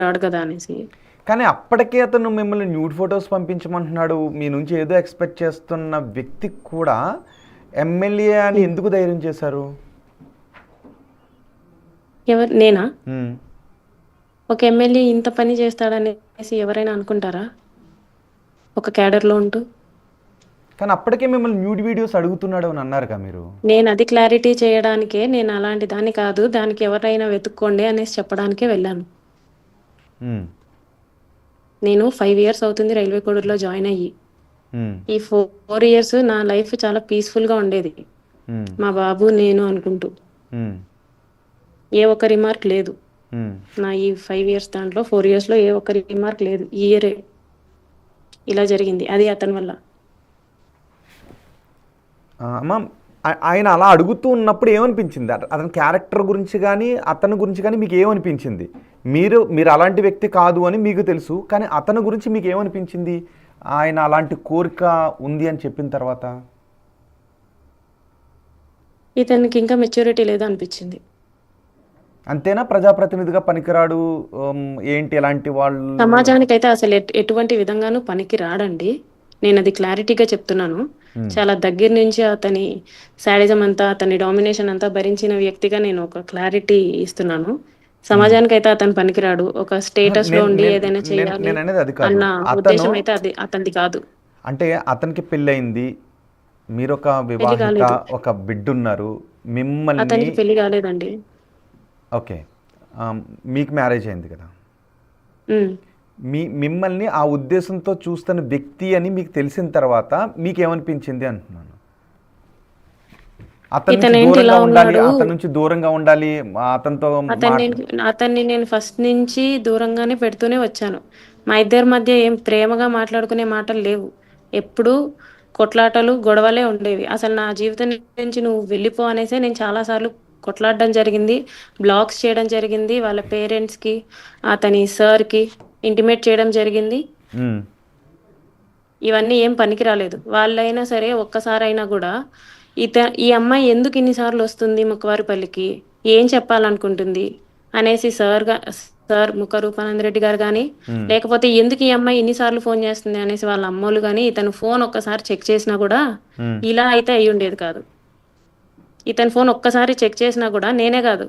రాడు కదా అనేసి. కానీ అప్పటికే అతను మిమ్మల్ని న్యూడ్ ఫొటోస్ పంపించమంటున్నాడు. మీ నుంచి ఏదో ఎక్స్పెక్ట్ చేస్తున్న వ్యక్తి కూడా ఎమ్మెల్యే అని హ్మ్. ఎందుకు ధైర్యం చేశారు? ఎవరు నేనా? హ్మ్. ఒక ఎమ్మెల్యే ఇంత పని చేస్తాడనేసి ఎవరైనా అనుకుంటారా? ఒక క్యాడర్‌లో ఉంటూ. కానీ అప్పటికే మిమ్మల్ని న్యూడ్ వీడియోస్ అడుగుతున్నాడు అని అన్నారుగా మీరు. నేనది క్లారిటీ చేయడానికే నేను అలాంటి దాన్ని కాదు. దానికి ఎవరైనా వెతుక్కోండి అనేసి చెప్పడానికే వెళ్ళాను. హ్మ్. నేను 5 ఇయర్స్ అవుతుంది రైల్వే కోడూరులో జాయిన్ అయ్యి. హ్మ్. ఈ 4 ఇయర్స్ నా లైఫ్ చాలా పీస్‌ఫుల్‌గా ఉండేది. హ్మ్. మా బాబు, నేను అనుకుంటూ. హ్మ్. ఏ ఒక్క రిమార్క్ లేదు. హ్మ్. నా ఈ 5 ఇయర్స్ దాంట్లో 4 ఇయర్స్‌లో ఏ ఒక్క రిమార్క్ లేదు. ఈ ఇయరే ఇలా జరిగింది. అది అతని వల్ల. అమ్మ, ఆయన అలా అడుగుతూ ఉన్నప్పుడు ఏమనిపించింది? అతని క్యారెక్టర్ గురించి కానీ అతని గురించి కానీ మీకు ఏమనిపించింది? మీరు అలాంటి వ్యక్తి కాదు అని మీకు తెలుసు, కానీ అతని గురించి మీకు ఏమనిపించింది ఆయన అలాంటి కోరిక ఉంది అని చెప్పిన తర్వాత? ఇతనికి ఇంకా మెచ్యూరిటీ లేదు అనిపించింది. అంతేనా? ప్రజాప్రతినిధిగా పనికిరాడు, ఏంటి ఎలాంటి వాళ్ళు? సమాజానికైతే అసలు ఎటువంటి విధంగానూ పనికి రాడండి. నేనది క్లారిటీగా చెప్తున్నాను. ఉమ్, చాలా దగ్గర నుంచి అతని శాడిజం అంతా, అతని డామినేషన్ అంతా భరించిన వ్యక్తిగా నేను ఒక క్లారిటీ ఇస్తున్నాను. ఉమ్. సమాజానికైతే అతను పనికిరాడు. ఒక స్టేటస్‌లో నేను ఉండి నేను ఏదైనా నేను చేయాలి నేను అనేది అది కాదు. అన్న అతను ఉద్దేశ్యం అయితే అది అతనిది కాదు. అంటే అతనికి పెళ్ళయింది, మీరొక పెళ్లి వివాహిత, కాలేదు. ఒక బిడ్డున్నారు, మిమ్మల్ని. అతనికి పెళ్లి కాలేదండి. ఓకే. మీకు మ్యారేజ్ అయింది కదా. హ్మ్. మిమ్మల్ని ఆ ఉద్దేశంతో చూస్తున్న వ్యక్తి అని మీకు తెలిసిన తర్వాత మీకేమనిపించింది అంటున్నాను. అతని నుంచి ఇతనేంటి ఇలా దూరంగా ఉండాలి, ఉన్నాడు? అతని నుంచి దూరంగా ఉండాలి, అతనితో అతన్ని మాట్లా అతన్ని నేను ఫస్ట్ నుంచి దూరంగానే పెడుతూనే వచ్చాను. మా ఇద్దరి మధ్య ఏం ప్రేమగా మాట్లాడుకునే మాటలు లేవు. ఎప్పుడూ కొట్లాటలు, గొడవలే ఉండేవి. అసలు నా జీవితం నుంచి నువ్వు వెళ్ళిపో అనేసే నేను చాలా సార్లు కొట్లాడడం జరిగింది. బ్లాక్స్ చేయడం జరిగింది. వాళ్ళ పేరెంట్స్‌కి, అతని సార్‌కి ఇంటిమేట్ చేయడం జరిగింది. ఉమ్, ఇవన్నీ ఏం పనికి రాలేదు. వాళ్ళైనా సరే ఒక్కసారైనా గూడా ఈ అమ్మాయి ఎందుకు ఇన్ని సార్లొస్తుంది ముక్కవారిపల్లికి? ఏం చెప్పాలనుకుంటుంది? అనేసి సార్ ముక్క రూపానంద రెడ్డి గారు గాని, ఉమ్, లేకపోతే ఎందుకు ఈ అమ్మాయి ఇన్ని సార్లు ఫోను చేస్తుంది అనేసి వాళ్ళ అమ్మోళ్ళు గాని, ఇతను ఫోను ఒక్కసారి చెక్ చేసినా గూడా ఉమ్, ఇలా అయితే అయ్యుండేది కాదు. ఇతని ఫోను ఒక్కసారి చెక్ చేసినా గూడా నేనే గాదు,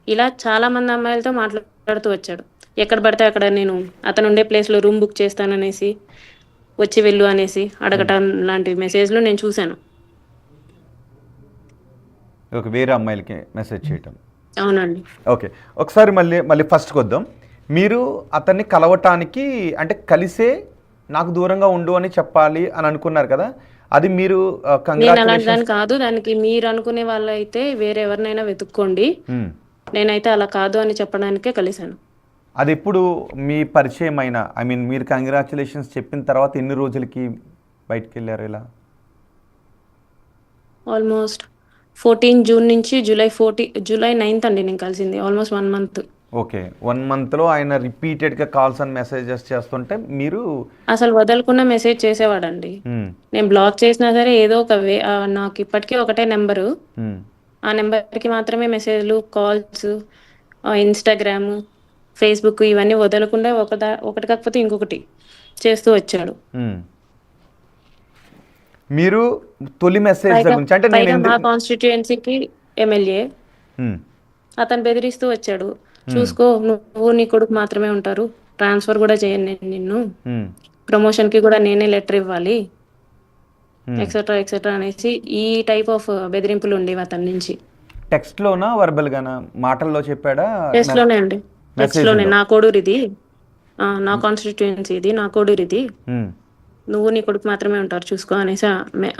ఇలా చాలా మంది అమ్మాయిలతో మాట్లాడుతూ వచ్చాడు. ఎక్కడ పడితే అక్కడ నేను అతనుండే ప్లేస్‌లో రూమ్ బుక్ చేస్తాననేసి, వచ్చి వెళ్ళు అనేసి ఉమ్. అడగటం లాంటి మెసేజ్‌లు నేను చూసాను. ఓకే. వేరే అమ్మాయిలకి మెసేజ్ చేయటం. అవునండి. ఓకే. ఒకసారి మళ్ళీ మళ్ళీ ఫస్ట్‌కి వద్దాం. మీరు అతన్ని కలవటానికి అంటే కలిసే నాకు దూరంగా ఉండు అని చెప్పాలి అని అనుకున్నారు కదా! అది మీరు నేనలాంటి దాన్ని కంగ్రాచ్యులేషన్స్. కాదు. దానికి మీరనుకునే వాళ్ళైతే వేరే ఎవరినైనా వెతుక్కోండి. హ్మ్. నేనైతే అలా కాదు అని చెప్పడానికే కలిసాను. అదెప్పుడు మీ పరిచయమైన ఐ మీన్ మీరు కంగ్రాచ్యులేషన్స్ చెప్పిన తర్వాత ఎన్ని రోజులకి బయటికెళ్లారు ఇలా? ఆల్‌మోస్ట్ 14 జూన్ నుంచి జూలై 9థ్ అండి నేను కలిసింది. Almost 1 month. ఓకే. 1 మంత్‌లో ఆయన రిపీటెడ్‌గా కాల్స్ అండ్ మెసేజెస్ చేస్తుంటే మీరు. అసలు వదలకుండా మెసేజ్ చేసేవాడండి. హ్మ్. నేను బ్లాక్ చేసినా సరే ఏదో ఒక నాకిప్పటికి ఒకటే నంబరు. హ్మ్. ఆ నంబర్‌కి మాత్రమే మెసేజ్‌లు, కాల్స్, ఇన్‌స్టాగ్రాము, ఫేస్‌బుక్ ఇవన్నీ వదలకుండా ఒకటి కాకపోతే ఇంకొకటి చేస్తూ వచ్చాడు. హ్మ్. మీరు తొలి మెసేజ్‌ల పైగా గురించి అంటే నేను పైగా మా కాన్స్టిట్యుయెన్సీకి ఎమ్మెల్యే. హ్మ్. అతను బెదిరిస్తూ వచ్చాడు. హ్మ్. చూసుకో నువ్వు నీ కొడుకు మాత్రమే ఉంటారు. ట్రాన్స్‌ఫర్ గూడా చేయను నేను నిన్ను. హ్మ్. ప్రమోషన్‌కి గూడా నేనే లెటర్ ఇవ్వాలి. హ్మ్. ఎక్సెట్రా, ఎక్సెట్రా అనేసి ఈ టైప్ ఆఫ్ బెదిరింపులు ఉండేవి అతని నుంచి. టెక్స్ట్‌లోనా? వర్బల్‌గానా? మాటల్లో చెప్పాడా? మెస్ టెక్స్ట్‌లోనే అండి. టెక్స్ట్‌లోనే మెసేజ్‌లో? నా కోడూరిది. నా కాన్స్టిట్యుయెన్సీ ఇది. నా కోడూరిది. హ్మ్. నువ్వు నీ కొడుకు మాత్రమే ఉంటారు చూసుకో అనేసి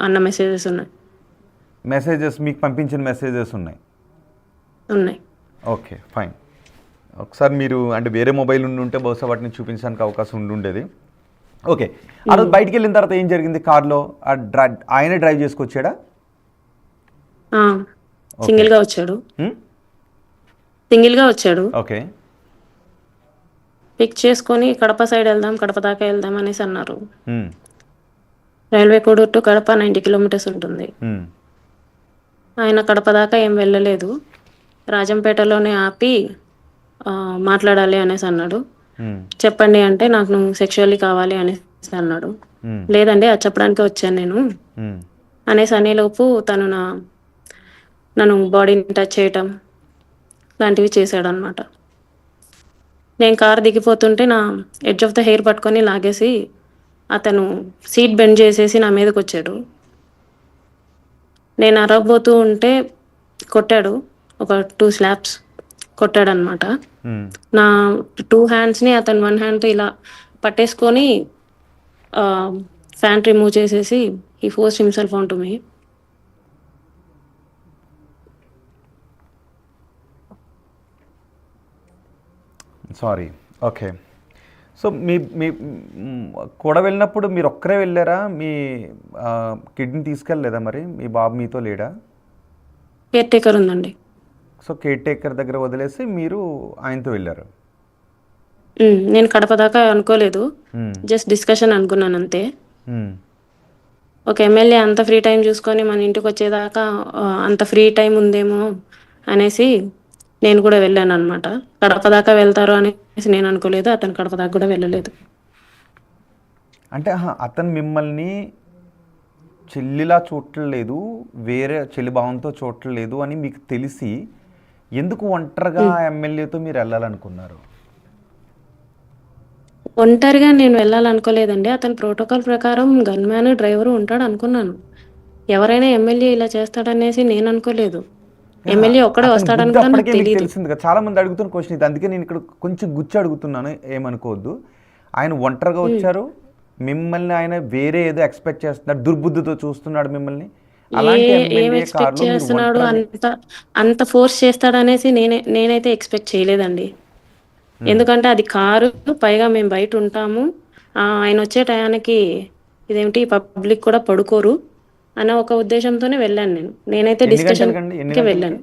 అన్న మెసేజెస్ ఉన్నాయి. మెసేజెస్ మీకు పంపించిన మెసేజెస్ ఉన్నాయి. ఉన్నాయి. ఓకే. ఫైన్. ఒకసారి మీరు అంటే వేరే మొబైల్ ఉండుంటే బహుశా వాటిని చూపించడానికి అవకాశం ఉండుండేది. ఓకే. ఆ రోజు హ్మ్. బయటికెళ్ళిన తర్వాత ఏం జరిగింది కార్‌లో? ఆయనే డ్రైవ్ చేసుకొచ్చాడా? ఆ! ఓకే. సింగిల్‌గా వచ్చాడు. హ్మ్. సింగిల్‌గా వచ్చాడు. ఓకే. పిక్ చేసుకొని కడప సైడ్ ఎళ్దాం, కడప దాకా ఎళ్దాం అనేసి అన్నారు. హ్మ్. Railway Koduru to Kadapa 90 kilometres ఉంటుంది. హ్మ్. ఆయన కడప దాకా ఏం వెళ్ళలేదు. రాజంపేటలోనే ఆపి మాట్లాడాలి అనేసి అన్నాడు. ఉమ్, చెప్పండి అంటే నాకు నువ్వు సెక్షువల్లీ కావాలి అనేసి అన్నాడు. ఉమ్, లేదండి అది చెప్పడానికే వచ్చాను నేను ఉమ్, అనేసి అనేలోపు తను నన్ను బాడీని టచ్ చేయటం లాంటివి చేశాడనమాట. నేను కారు దిగిపోతుంటే నా ఎడ్జ్ ఆఫ్ ద హెయిర్ పట్టుకొని లాగేసి అతను సీట్ బెండ్ చేసేసి నా మీదకి వచ్చాడు. నేను అరవబోతూ ఉంటే కొట్టాడు. ఒక 2 స్లాప్స్ కొట్టాడనమాట. ఉమ్. నా 2 హ్యాండ్స్‌ని అతను 1 హ్యాండ్‌తో ఇలా పట్టేసుకొని ఫ్యాంట్ రిమూవ్ చేసేసి he forced himself on to me. Sorry. Okay. So మీ మీ కూడా వెళ్ళినప్పుడు మీరు ఒక్కరే వెళ్ళారా? మీ కిడ్నీ తీసుకెళ్ళలేదా మరి? మీ బాబు మీతో లేడా? కేర్ టేకర్ ఉందండి. సో కేర్ టేకర్ దగ్గర వదిలేసి మీరు ఆయనతో వెళ్ళారు. నేను కడప దాకా అనుకోలేదు. ఉమ్, జస్ట్ డిస్కషన్ అనుకున్నాను అంతే. ఉమ్, ఒక ఎమ్మెల్యే అంత ఫ్రీ టైం చూసుకొని మన ఇంటికొచ్చేదాకా అంత ఫ్రీ టైం ఉందేమో అనేసి నేను కూడా వెళ్ళాననమాట. కడప దాకా వెళ్తారు అనేసి నేను అనుకోలేదు. అతను కడప దాకా కూడా వెళ్ళలేదు. అంటే అతను మిమ్మల్ని చెల్లిలా చూడట్లేదు, వేరే చెల్లి భావంతో చూడట్లేదు అని మీకు తెలిసి ఎందుకు ఒంటరిగా హ్మ్. ఆ ఎమ్మెల్యేతో మీరు వెళ్ళాలనుకున్నారు? ఒంటరిగా నేను వెళ్ళాలనుకోలేదండి. అతని ప్రోటోకాల్ ప్రకారం గన్‌మ్యాన్, డ్రైవరు ఉంటాడనుకున్నాను. ఎవరైనా ఎమ్మెల్యే ఇలా చేస్తాడనేసి నేను అనుకోలేదు. యాహ్! ఎమ్మెల్యే ఒక్కడే అతని వస్తాడని బుద్ధి కూడా నాకు అప్పటికే మీకు తెలీదు. తెలిసింది కదా! చాలామంది అడుగుతున్న క్వెషన్ ఇది. అందుకే నేను ఇక్కడ కొంచెం గుచ్చి అడుగుతున్నాను, ఏమనుకోవద్దు. ఆయన ఒంటరిగా హ్మ్. వచ్చారు. మిమ్మల్ని ఆయన వేరే ఏదో ఎక్స్‌పెక్ట్ చేస్తున్నాడు. దుర్బుద్ధితో చూస్తున్నాడు మిమ్మల్ని. ఏ అలాంటి ఏం ఎమ్మెల్యే ఎక్స్‌పెక్ట్ కార్‌లో మీరు చేస్తున్నాడు ఒంటరిగా అంత ఫోర్స్ చేస్తాడనేసి నేనైతే ఎక్స్‌పెక్ట్ చేయలేదండి. హ్మ్. ఎందుకంటే అది కారు, పైగా మేము బయటుంటాము. ఆయనొచ్చే టయానికి ఇదేమిటి పబ్లిక్ కూడా పడుకోరు అన్న ఒక ఉద్దేశంతోనే వెళ్ళాను నేను. నేనైతే ఎన్ని గంటలకండి? ఎన్ని డిస్కషన్‌కే గంటలకి? వెళ్ళాను.